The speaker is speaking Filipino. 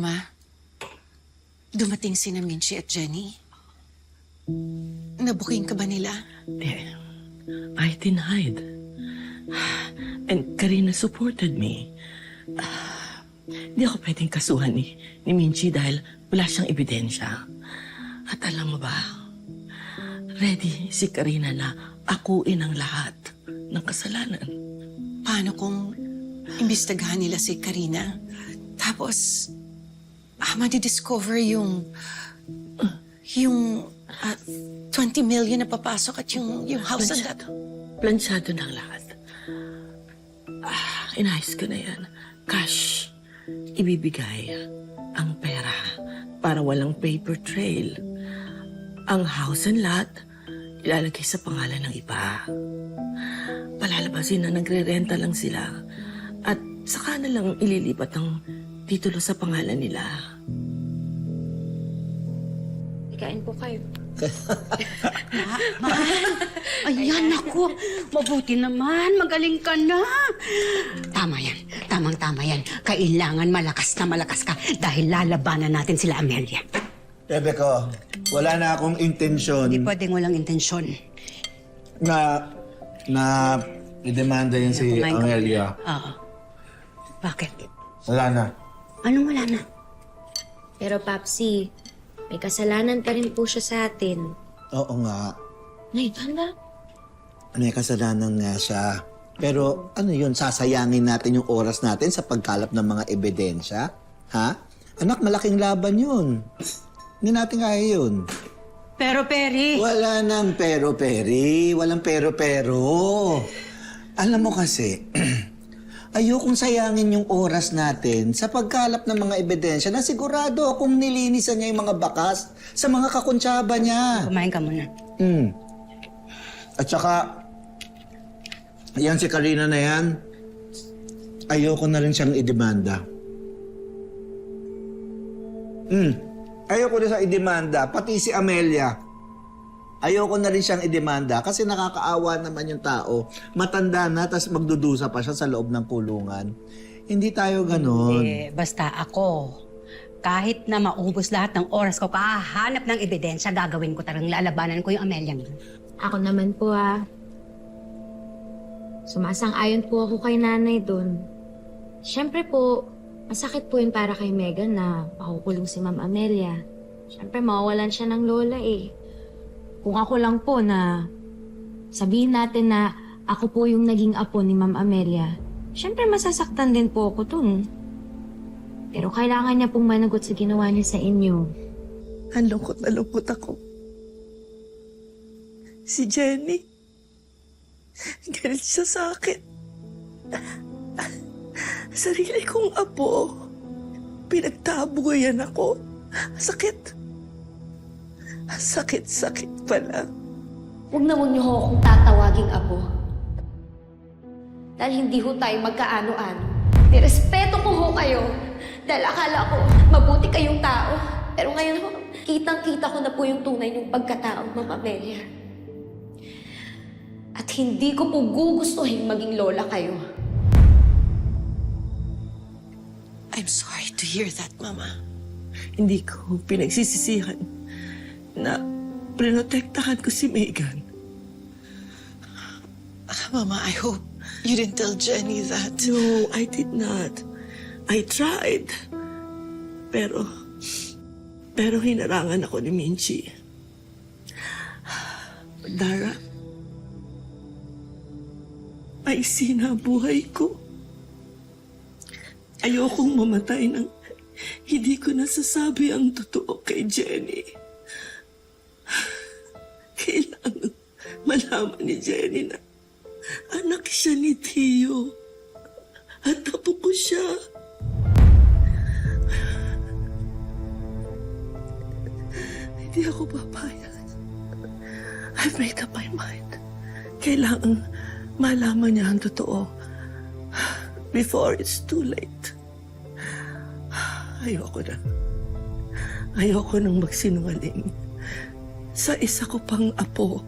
Mama, dumating si Minchi at Jenny. Nabuking ka ba nila? I denied. And Karina supported me. Hindi ako pwedeng kasuhan ni Minchi dahil wala siyang ebidensya. At alam mo ba, ready si Karina na akuin ang lahat ng kasalanan. Paano kung imbestigahan nila si Karina? Tapos, madidiscover yung 20 million na papasok at yung house and that. Plansyado ng lahat. Inayos ko na yan. Cash. Ibibigay ang pera para walang paper trail. Ang house and lot, ilalagay sa pangalan ng iba. Palalabasin na nagre-renta lang sila. At saka na lang ililipat ang titulo sa pangalan nila. Ikain po kayo. Ayan, ako. Mabuti naman. Magaling ka na. Tama yan. Tamang-tama yan. Kailangan malakas ka dahil lalabanan natin sila, Amelia. Rebecca, wala na akong intensyon Hindi pwedeng walang intensyon. na idemanda yan si Kumain ka. Amelia. Oo. Bakit? Wala na. Anong wala na? Pero Papsi, may kasalanan pa rin po siya sa atin. Oo nga. Nay, tanda. May kasalanan nga siya. Pero ano yun, sasayangin natin yung oras natin sa pagkalap ng mga ebidensya? Ha? Anak, malaking laban yun. Hindi natin kaya yun. Pero, Peri. Wala nang pero-peri. Walang pero-pero. Alam mo kasi, ayokong sayangin yung oras natin sa pagkalap ng mga ebidensya na sigurado akong nilinisan niya yung mga bakas sa mga kakuntsaba niya. Kumain ka muna. At saka, yan si Karina na yan, ayoko na rin siyang idemanda. Ayoko na siyang idemanda, pati si Amelia. Ayoko na rin siyang idemanda kasi nakakaawa naman yung tao. Matanda na, tapos magdudusa pa siya sa loob ng kulungan. Hindi tayo ganon. Basta ako, kahit na maubos lahat ng oras ko, kahanap ng ebidensya, gagawin ko talagang lalabanan ko yung Amelia mo. Ako naman po sumasang-ayon po ako kay nanay doon. Siyempre po, masakit po yun para kay Megan na makukulong si Ma'am Amelia. Siyempre, mawawalan siya ng lola eh. Kung ako lang po na sabihin natin na ako po yung naging apo ni Ma'am Amelia, siyempre masasaktan din po ako dun. Pero kailangan niya pong managot sa ginawa niya sa inyo. Ang lungkot na lungkot ako. Si Jenny, galit siya sa akin. Sarili kong apo, pinagtabuyan ako. Sakit. Sakit pala. Huwag na huwag niyo ho akong tatawaging apo. Dahil hindi ho tayo magkaano-ano. Nirespeto ko ho kayo. Dahil akala ko mabuti kayong tao. Pero ngayon ho, kitang-kita ko na po yung tunay ng pagkatao, Ma'am Amelia. At hindi ko po gugustuhin maging lola kayo. I'm sorry to hear that, Mama. Hindi ko pinagsisisihan na prinotektahan ko si Megan. Mama, I hope you didn't tell Jenny that. No, I did not. I tried. Pero hinarangan ako ni Minchi. Dara, ay sina buhay ko. Ayokong mamatay nang hindi ko nasasabi ang totoo kay Jenny. Kailangan malaman ni Jenny na anak siya ni Tio. At apo ko siya. Hindi ako papayag. I've made up my mind. Kailangan malaman niya ang totoo before it's too late. Ayoko nang magsinungaling sa isa ko pang apo.